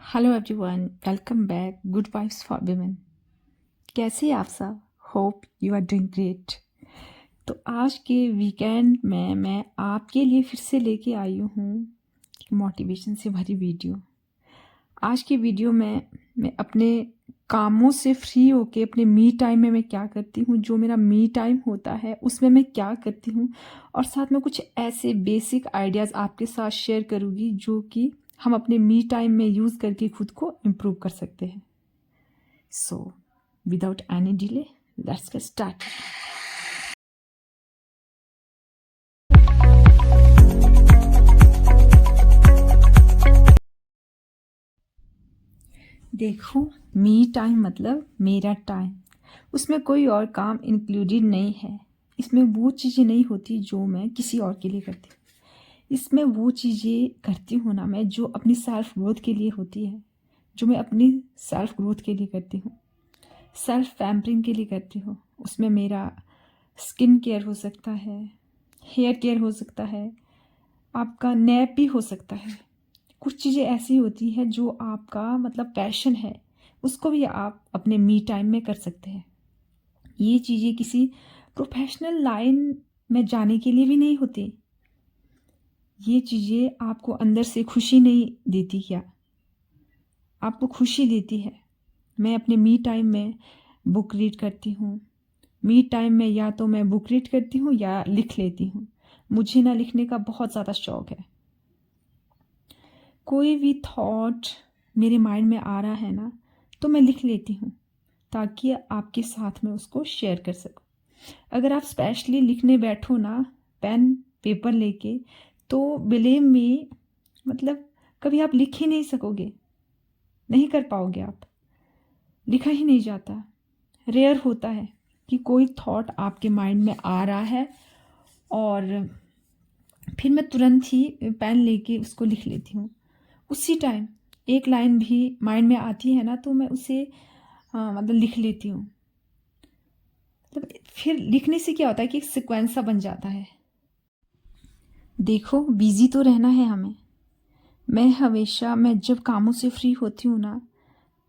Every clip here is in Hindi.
Hello everyone, welcome back. Good vibes for women. कैसे हैं आप सब? Hope you are doing great. तो आज के वीकेंड में मैं आपके लिए फिर से लेके आई हूँ मोटिवेशन से भरी वीडियो। आज की वीडियो में मैं अपने कामों से फ्री होके अपने मी टाइम में मैं क्या करती हूँ, जो मेरा मी टाइम होता है उसमें मैं क्या करती हूँ, और साथ में कुछ ऐसे बेसिक आइडियाज़ आपके साथ शेयर करूँगी जो कि हम अपने मी टाइम में यूज़ करके खुद को इम्प्रूव कर सकते हैं। So without any delay let's get start. देखो, मी टाइम मतलब मेरा टाइम, उसमें कोई और काम इंक्लूडेड नहीं है। इसमें वो चीज़ें नहीं होती जो मैं किसी और के लिए करती हूँ। इसमें वो चीज़ें करती हूँ ना मैं, जो अपनी सेल्फ ग्रोथ के लिए होती है, जो मैं अपनी सेल्फ ग्रोथ के लिए करती हूँ, सेल्फ पैम्परिंग के लिए करती हूँ। उसमें मेरा स्किन केयर हो सकता है, हेयर केयर हो सकता है, आपका नैप भी हो सकता है। कुछ चीज़ें ऐसी होती हैं जो आपका मतलब पैशन है, उसको भी आप अपने मी टाइम में कर सकते हैं। ये चीज़ें किसी प्रोफेशनल लाइन में जाने के लिए भी नहीं होती। ये चीज़ें आपको अंदर से खुशी नहीं देती क्या? आपको खुशी देती है। मैं अपने मी टाइम में बुक रीड करती हूँ। मी टाइम में या तो मैं बुक रीड करती हूँ या लिख लेती हूँ। मुझे ना लिखने का बहुत ज़्यादा शौक है। कोई भी थॉट मेरे माइंड में आ रहा है ना, तो मैं लिख लेती हूँ ताकि आपके साथ में उसको शेयर कर सकूँ। अगर आप स्पेशली लिखने बैठो ना पेन पेपर लेके, तो बिलीव मी, मतलब कभी आप लिख ही नहीं सकोगे, नहीं कर पाओगे आप। लिखा ही नहीं जाता। रेयर होता है कि कोई थॉट आपके माइंड में आ रहा है और फिर मैं तुरंत ही पेन लेके उसको लिख लेती हूँ। उसी टाइम एक लाइन भी माइंड में आती है ना, तो मैं उसे मतलब लिख लेती हूँ। मतलब फिर लिखने से क्या होता है कि एक सीक्वेंस सा बन जाता है। देखो, बिजी तो रहना है हमें। मैं जब कामों से फ्री होती हूँ ना,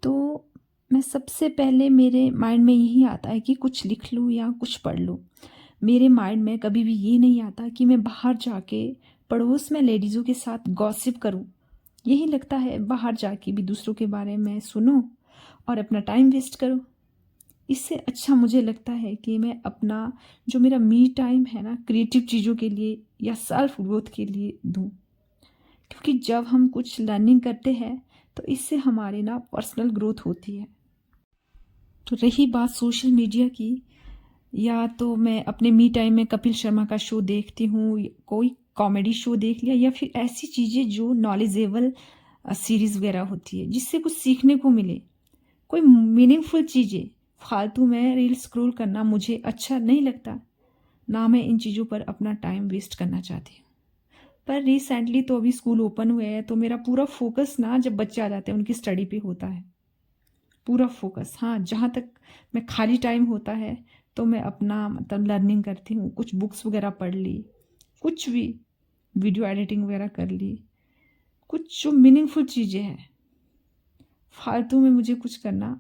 तो मैं सबसे पहले मेरे माइंड में यही आता है कि कुछ लिख लूँ या कुछ पढ़ लूँ। मेरे माइंड में कभी भी ये नहीं आता कि मैं बाहर जाके पड़ोस में लेडीज़ों के साथ गॉसिप करूँ। यही लगता है बाहर जाके भी दूसरों के बारे में सुनो और अपना टाइम वेस्ट करो। इससे अच्छा मुझे लगता है कि मैं अपना जो मेरा मी टाइम है ना, क्रिएटिव चीज़ों के लिए या सेल्फ ग्रोथ के लिए दूँ। क्योंकि जब हम कुछ लर्निंग करते हैं तो इससे हमारी ना पर्सनल ग्रोथ होती है। तो रही बात सोशल मीडिया की, या तो मैं अपने मी टाइम में कपिल शर्मा का शो देखती हूँ, कोई कॉमेडी शो देख लिया, या फिर ऐसी चीज़ें जो नॉलेजेबल सीरीज़ वगैरह होती है जिससे कुछ सीखने को मिले, कोई मीनिंगफुल चीज़ें। फालतू में रील स्क्रॉल करना मुझे अच्छा नहीं लगता, ना मैं इन चीज़ों पर अपना टाइम वेस्ट करना चाहती हूँ। पर रिसेंटली तो अभी स्कूल ओपन हुए हैं, तो मेरा पूरा फोकस ना जब बच्चे आ जाते हैं उनकी स्टडी पे होता है। पूरा फोकस, हाँ, जहाँ तक मैं खाली टाइम होता है तो मैं अपना मतलब लर्निंग करती हूँ। कुछ बुक्स वगैरह पढ़ ली, कुछ भी वीडियो एडिटिंग वगैरह कर ली, कुछ जो मीनिंगफुल चीज़ें हैं। फालतू में मुझे कुछ करना,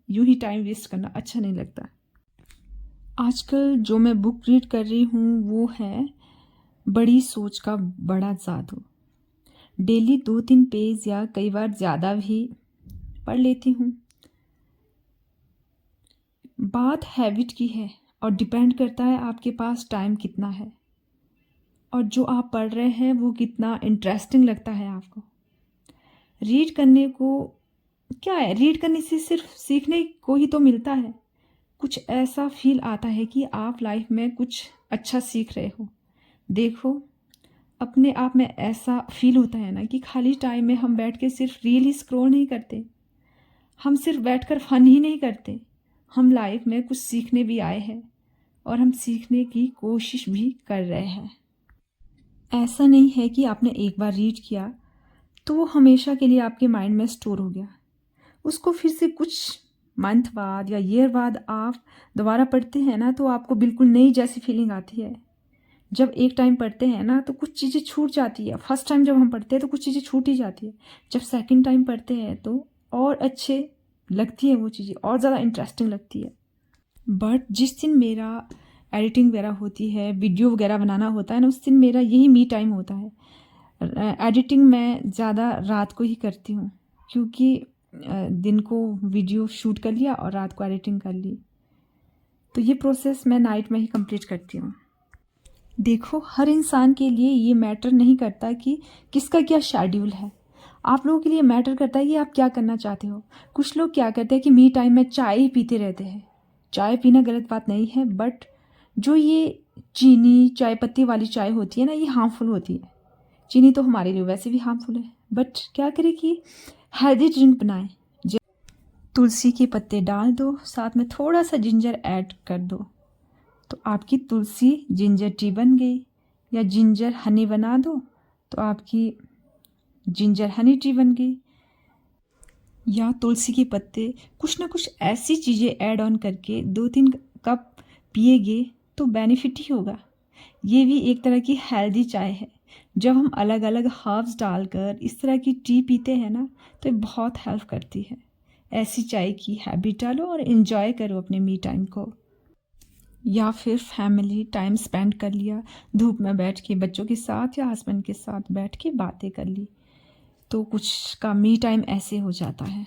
यूं ही टाइम वेस्ट करना अच्छा नहीं लगता। आजकल जो मैं बुक रीड कर रही हूँ वो है बड़ी सोच का बड़ा जादू। डेली 2-3 पेज या कई बार ज़्यादा भी पढ़ लेती हूँ। बात हैबिट की है और डिपेंड करता है आपके पास टाइम कितना है और जो आप पढ़ रहे हैं वो कितना इंटरेस्टिंग लगता है आपको। रीड करने को क्या है, रीड करने से सिर्फ सीखने को ही तो मिलता है। कुछ ऐसा फील आता है कि आप लाइफ में कुछ अच्छा सीख रहे हो। देखो, अपने आप में ऐसा फील होता है ना कि खाली टाइम में हम बैठ के सिर्फ रील ही स्क्रॉल नहीं करते, हम सिर्फ बैठकर फन ही नहीं करते, हम लाइफ में कुछ सीखने भी आए हैं और हम सीखने की कोशिश भी कर रहे हैं। ऐसा नहीं है कि आपने एक बार रीड किया तो वो हमेशा के लिए आपके माइंड में स्टोर हो गया। उसको फिर से कुछ मंथ बाद या ईयर बाद आप दोबारा पढ़ते हैं ना, तो आपको बिल्कुल नई जैसी फीलिंग आती है जब एक टाइम पढ़ते हैं ना तो कुछ चीज़ें छूट जाती है। फर्स्ट टाइम जब हम पढ़ते हैं तो कुछ चीज़ें छूट ही जाती है। जब सेकंड टाइम पढ़ते हैं तो और अच्छे लगती है वो चीज़ें, और ज़्यादा इंटरेस्टिंग लगती है। बट जिस दिन मेरा एडिटिंग वगैरह होती है, वीडियो वगैरह बनाना होता है ना, उस दिन मेरा यही मी टाइम होता है। एडिटिंग मैं ज़्यादा रात को ही करती हूँ, क्योंकि दिन को वीडियो शूट कर लिया और रात को एडिटिंग कर ली, तो ये प्रोसेस मैं नाइट में ही कंप्लीट करती हूँ। देखो, हर इंसान के लिए ये मैटर नहीं करता कि किसका क्या शेड्यूल है। आप लोगों के लिए मैटर करता है कि आप क्या करना चाहते हो। कुछ लोग क्या करते हैं कि मी टाइम में चाय ही पीते रहते हैं। चाय पीना गलत बात नहीं है, बट जो ये चीनी चाय पत्ती वाली चाय होती है ना, ये हार्मफुल होती है। चीनी तो हमारे लिए वैसे भी हार्मफुल है, बट क्या करें कि हेल्दी ड्रिंक बनाएं। तुलसी के पत्ते डाल दो, साथ में थोड़ा सा जिंजर ऐड कर दो, तो आपकी तुलसी जिंजर टी बन गई। या जिंजर हनी बना दो तो आपकी जिंजर हनी टी बन गई। या तुलसी के पत्ते कुछ ना कुछ ऐसी चीज़ें ऐड ऑन करके 2-3 कप पिएगे तो बेनिफिट ही होगा। ये भी एक तरह की हेल्दी चाय है। जब हम अलग अलग हर्ब्स डालकर इस तरह की टी पीते हैं ना, तो ये बहुत हेल्प करती है। ऐसी चाय की हैबिट डालो और इन्जॉय करो अपने मी टाइम को। या फिर फैमिली टाइम स्पेंड कर लिया, धूप में बैठ के बच्चों के साथ या हस्बैंड के साथ बैठ के बातें कर ली, तो कुछ का मी टाइम ऐसे हो जाता है।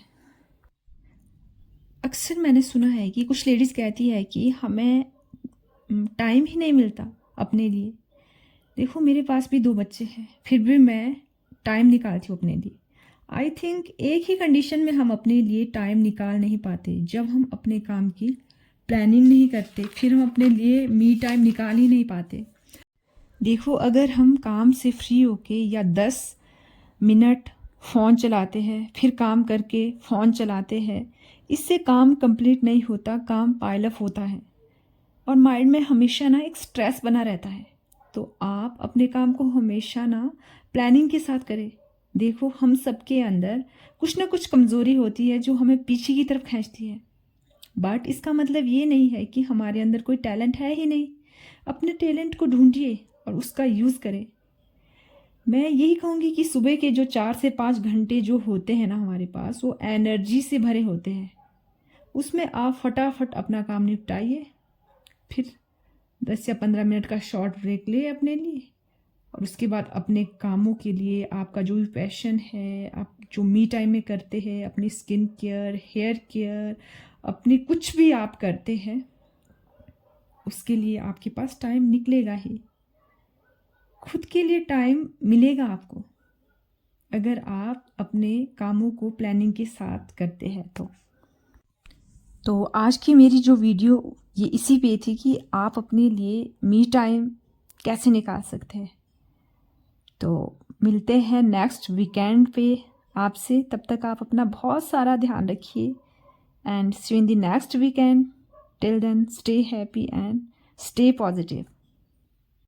अक्सर मैंने सुना है कि कुछ लेडीज़ कहती है कि हमें टाइम ही नहीं मिलता अपने लिए। देखो, मेरे पास भी 2 बच्चे हैं, फिर भी मैं टाइम निकालती हूँ अपने लिए। आई थिंक एक ही कंडीशन में हम अपने लिए टाइम निकाल नहीं पाते, जब हम अपने काम की प्लानिंग नहीं करते, फिर हम अपने लिए मी टाइम निकाल ही नहीं पाते। देखो, अगर हम काम से फ्री होके या 10 मिनट फ़ोन चलाते हैं, फिर काम करके फ़ोन चलाते हैं, इससे काम कंप्लीट नहीं होता, काम पाइल अप होता है और माइंड में हमेशा ना एक स्ट्रेस बना रहता है। तो आप अपने काम को हमेशा ना प्लानिंग के साथ करें। देखो, हम सबके अंदर कुछ ना कुछ कमज़ोरी होती है जो हमें पीछे की तरफ खींचती है, बट इसका मतलब ये नहीं है कि हमारे अंदर कोई टैलेंट है ही नहीं। अपने टैलेंट को ढूंढिए और उसका यूज़ करें। मैं यही कहूँगी कि सुबह के जो 4 से 5 घंटे जो होते हैं ना हमारे पास, वो एनर्जी से भरे होते हैं। उसमें आप फटाफट अपना काम निपटाइए, फिर 10 या 15 मिनट का शॉर्ट ब्रेक ले अपने लिए, और उसके बाद अपने कामों के लिए आपका जो भी पैशन है, आप जो मी टाइम में करते हैं, अपनी स्किन केयर, हेयर केयर, अपने कुछ भी आप करते हैं, उसके लिए आपके पास टाइम निकलेगा ही। खुद के लिए टाइम मिलेगा आपको, अगर आप अपने कामों को प्लानिंग के साथ करते हैं तो आज की मेरी जो वीडियो ये इसी पे थी कि आप अपने लिए मी टाइम कैसे निकाल सकते हैं। तो मिलते हैं नेक्स्ट वीकेंड पे आपसे। तब तक आप अपना बहुत सारा ध्यान रखिए and see you in the next weekend. Till then, stay happy and stay positive.